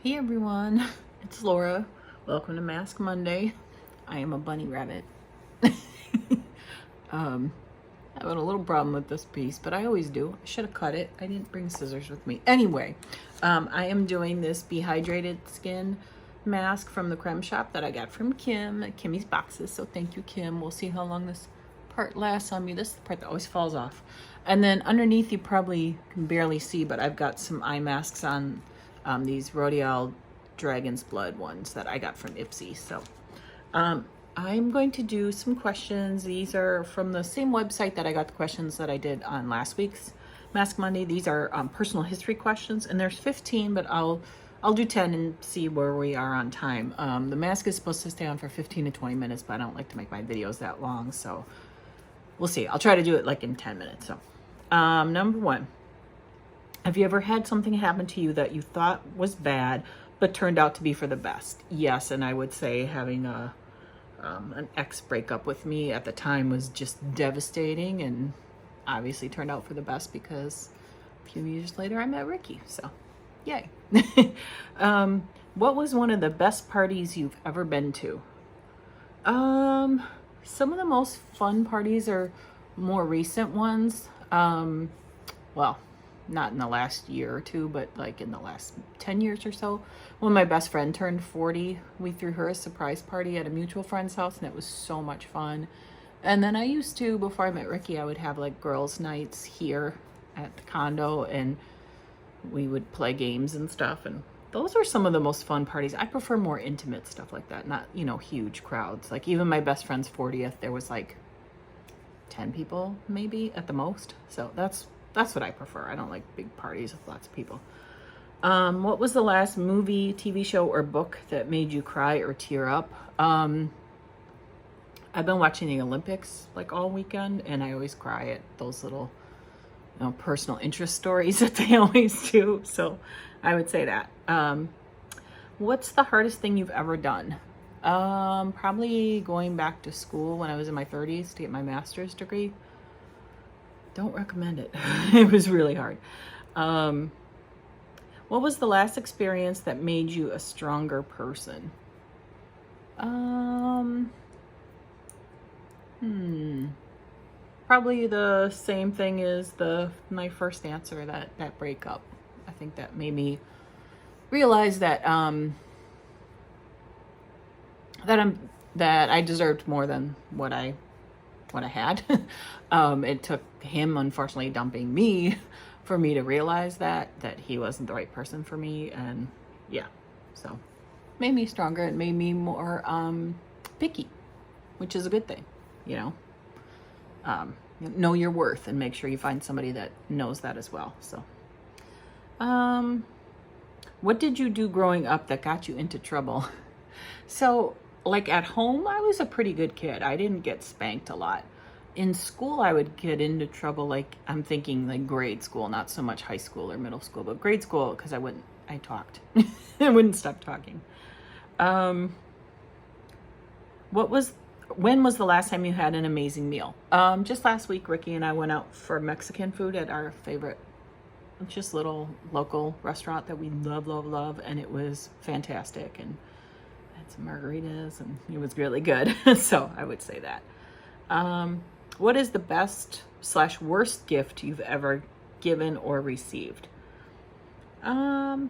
Hey everyone, it's Laura. Welcome to Mask Monday. I am a bunny rabbit. Having a little problem with this piece, but I always do. I should have cut it. I didn't bring scissors with me. Anyway, I am doing this Behydrated Skin mask from the Creme Shop that I got from Kim at Kimmy's Boxes. So thank you, Kim. We'll see how long this part lasts on me. This is the part that always falls off. And then underneath you probably can barely see, but I've got some eye masks on, these Rodial Dragon's Blood ones that I got from Ipsy. So I'm going to do some questions. These are from the same website that I got the questions that I did on last week's Mask Monday. These are personal history questions, and there's 15, but I'll do 10 and see where we are on time. The mask is supposed to stay on for 15 to 20 minutes, but I don't like to make my videos that long, so we'll see. I'll try to do it like in 10 minutes. So number one, have you ever had something happen to you that you thought was bad but turned out to be for the best? Yes, and I would say having an ex breakup with me at the time was just devastating, and obviously turned out for the best because a few years later I met Ricky. So yay. What was one of the best parties you've ever been to? Some of the most fun parties are more recent ones. Well, not in the last year or two, but like in the last 10 years or so. When my best friend turned 40, we threw her a surprise party at a mutual friend's house, and it was so much fun. And then I used to, before I met Ricky, I would have like girls' nights here at the condo, and we would play games and stuff. And those are some of the most fun parties. I prefer more intimate stuff like that, not, you know, huge crowds. Like even my best friend's 40th, there was like 10 people maybe at the most. So that's what I prefer. I don't like big parties with lots of people. What was the last movie, TV show, or book that made you cry or tear up? I've been watching the Olympics like all weekend, and I always cry at those little, you know, personal interest stories that they always do. So I would say that. What's the hardest thing you've ever done? Probably going back to school when I was in my 30s to get my master's degree. Don't recommend it. It was really hard. What was the last experience that made you a stronger person? Probably the same thing as my first answer, that breakup. I think that made me realize that that I deserved more than what I had. It took him, unfortunately, dumping me for me to realize that he wasn't the right person for me. And yeah, so made me stronger. It made me more picky, which is a good thing, you know your worth and make sure you find somebody that knows that as well. So what did you do growing up that got you into trouble? So like at home, I was a pretty good kid. I didn't get spanked a lot. In school, I would get into trouble, like I'm thinking like grade school, not so much high school or middle school, but grade school, because I talked. I wouldn't stop talking. When was the last time you had an amazing meal? Just last week, Ricky and I went out for Mexican food at our favorite, just little local restaurant that we love, and it was fantastic. And had some margaritas, and it was really good. So I would say that. What is the best / worst gift you've ever given or received? I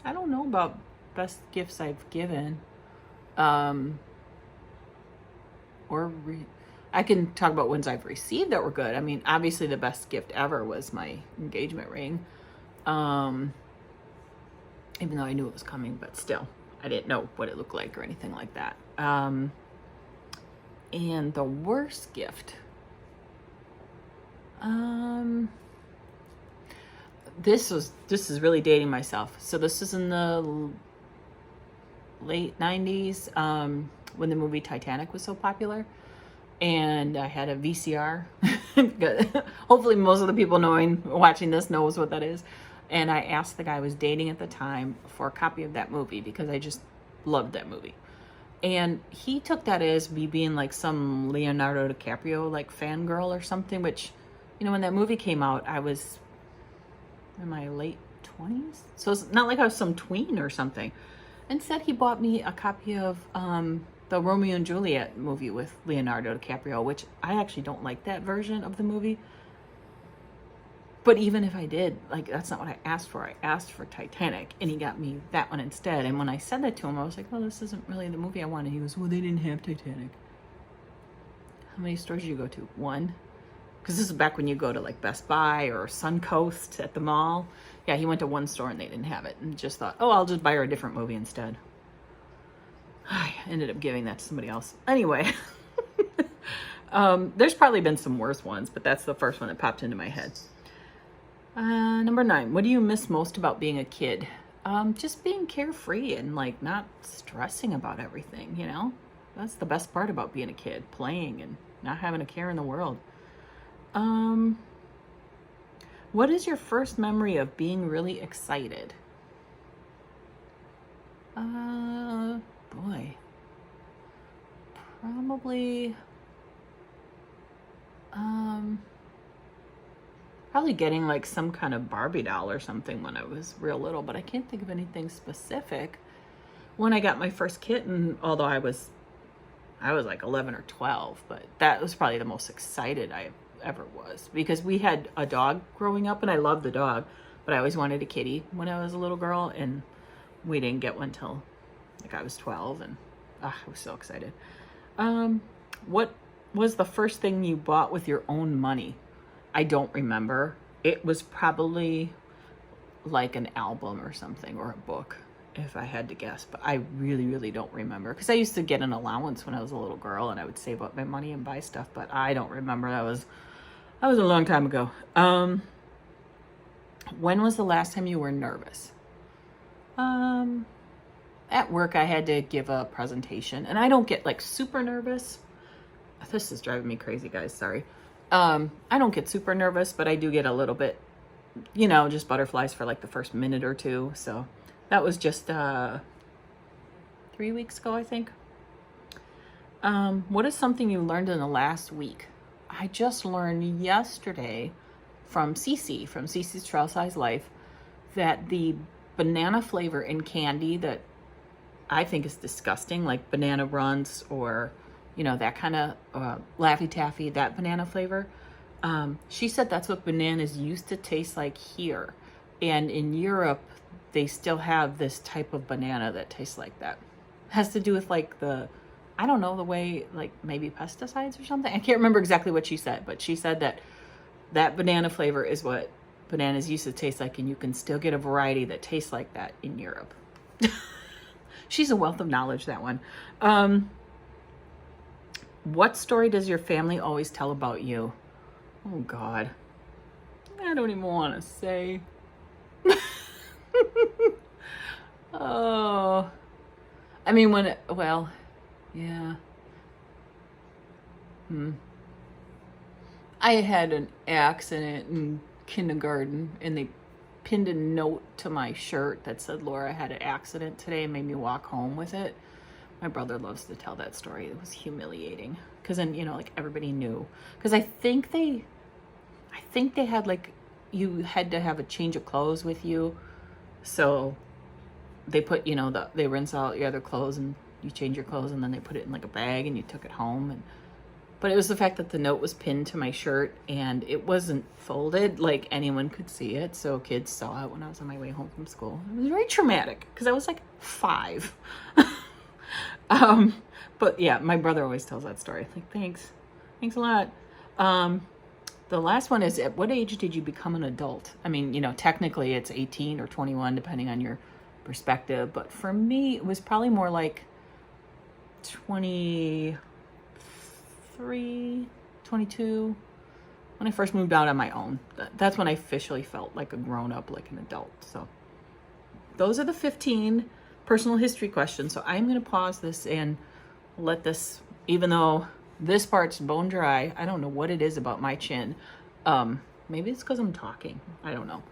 don't know about best gifts I've given. I can talk about ones I've received that were good. I mean, obviously the best gift ever was my engagement ring. Even though I knew it was coming, but still, I didn't know what it looked like or anything like that. And the worst gift, this is really dating myself. So this is in the late 90s, when the movie Titanic was so popular, and I had a VCR. Hopefully most of the people watching this knows what that is. And I asked the guy I was dating at the time for a copy of that movie because I just loved that movie. And he took that as me being like some Leonardo DiCaprio like fangirl or something, which, you know, when that movie came out, I was in my late 20s. So it's not like I was some tween or something. Instead, he bought me a copy of the Romeo and Juliet movie with Leonardo DiCaprio, which I actually don't like that version of the movie. But even if I did, like, that's not what I asked for. I asked for Titanic, and he got me that one instead. And when I said that to him, I was like, oh, this isn't really the movie I wanted. He goes, well, they didn't have Titanic. How many stores did you go to? One? Because this is back when you go to, like, Best Buy or Suncoast at the mall. Yeah, he went to one store, and they didn't have it. And just thought, oh, I'll just buy her a different movie instead. I ended up giving that to somebody else. Anyway, there's probably been some worse ones, but that's the first one that popped into my head. Number 9, what do you miss most about being a kid? Just being carefree and like not stressing about everything, you know? That's the best part about being a kid, playing and not having a care in the world. What is your first memory of being really excited? Boy. Probably getting like some kind of Barbie doll or something when I was real little, but I can't think of anything specific. When I got my first kitten, although I was like 11 or 12, but that was probably the most excited I ever was, because we had a dog growing up and I loved the dog, but I always wanted a kitty when I was a little girl, and we didn't get one till like I was 12, and I was so excited. What was the first thing you bought with your own money? I don't remember. It was probably like an album or something, or a book, if I had to guess, but I really, really don't remember, because I used to get an allowance when I was a little girl and I would save up my money and buy stuff, but I don't remember. That was a long time ago. When was the last time you were nervous? At work, I had to give a presentation, and I don't get like super nervous. This is driving me crazy, guys. Sorry. I don't get super nervous, but I do get a little bit, you know, just butterflies for like the first minute or two. So that was just 3 weeks ago, I think. What is something you learned in the last week? I just learned yesterday from Cici, from Cici's Trail Size Life, that the banana flavor in candy that I think is disgusting, like Banana Runs or, you know, that kind of Laffy Taffy, that banana flavor. She said that's what bananas used to taste like here. And in Europe, they still have this type of banana that tastes like that. It has to do with like the, I don't know, the way, like maybe pesticides or something. I can't remember exactly what she said, but she said that that banana flavor is what bananas used to taste like, and you can still get a variety that tastes like that in Europe. She's a wealth of knowledge, that one. What story does your family always tell about you? Oh, God. I don't even want to say. Oh. I mean, well, yeah. I had an accident in kindergarten, and they pinned a note to my shirt that said, Laura had an accident today, and made me walk home with it. My brother loves to tell that story. It was humiliating, because then, you know, like everybody knew, because I think they had like, you had to have a change of clothes with you, so they put, you know, they rinse out your other clothes and you change your clothes, and then they put it in like a bag and you took it home. But it was the fact that the note was pinned to my shirt and it wasn't folded, like anyone could see it. So kids saw it when I was on my way home from school. It was very traumatic, because I was like 5. But yeah, my brother always tells that story. Like, thanks a lot. The last one is, at what age did you become an adult? I mean, you know, technically it's 18 or 21, depending on your perspective. But for me, it was probably more like 23, 22, when I first moved out on my own. That's when I officially felt like a grown-up, like an adult. So those are the 15 personal history questions. So I'm going to pause this and let this, even though this part's bone dry, I don't know what it is about my chin. Maybe it's because I'm talking. I don't know.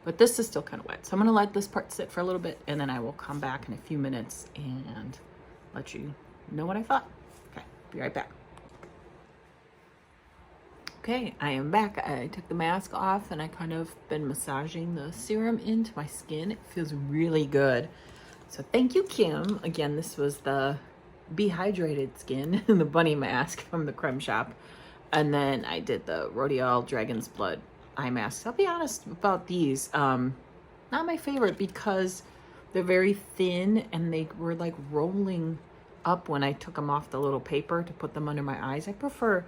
But this is still kind of wet. So I'm going to let this part sit for a little bit, and then I will come back in a few minutes and let you know what I thought. Okay, be right back. Okay, I am back. I took the mask off and I kind of been massaging the serum into my skin. It feels really good. So thank you, Kim. Again, this was the Be Hydrated Skin, the bunny mask from the Creme Shop. And then I did the Rodial Dragon's Blood eye masks. I'll be honest about these. Not my favorite because they're very thin and they were like rolling up when I took them off the little paper to put them under my eyes. I prefer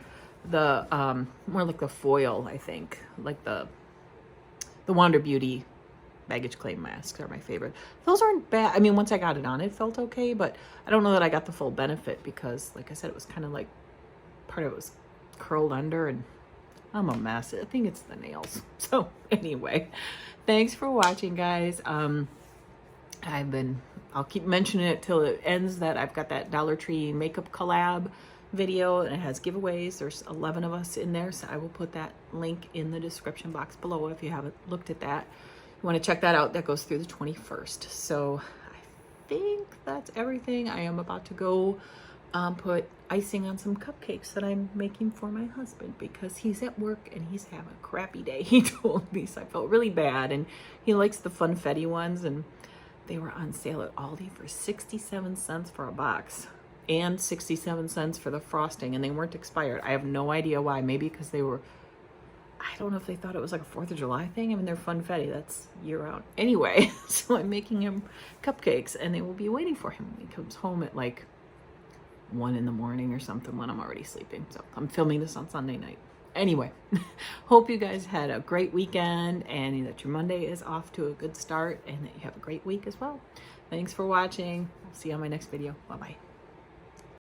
the more like the foil, I think, like the Wander Beauty baggage claim masks are my favorite. Those aren't bad. I mean, once I got it on, it felt okay, but I don't know that I got the full benefit because, like I said, it was kind of like part of it was curled under and I'm a mess. I think it's the nails. So anyway, thanks for watching, guys. I'll keep mentioning it till it ends that I've got that Dollar Tree makeup collab video and it has giveaways. There's 11 of us in there, so I will put that link in the description box below if you haven't looked at that. You want to check that out. That goes through the 21st. So I think that's everything. I am about to go put icing on some cupcakes that I'm making for my husband because he's at work and he's having a crappy day. He told me, so I felt really bad, and he likes the funfetti ones, and they were on sale at Aldi for 67 cents for a box and 67 cents for the frosting, and they weren't expired. I have no idea why. Maybe because they were, I don't know if they thought it was like a 4th of July thing. I mean, they're funfetti. That's year round. Anyway, so I'm making him cupcakes and they will be waiting for him when he comes home at like 1 in the morning or something when I'm already sleeping. So I'm filming this on Sunday night. Anyway, hope you guys had a great weekend and that your Monday is off to a good start and that you have a great week as well. Thanks for watching. I'll see you on my next video. Bye-bye.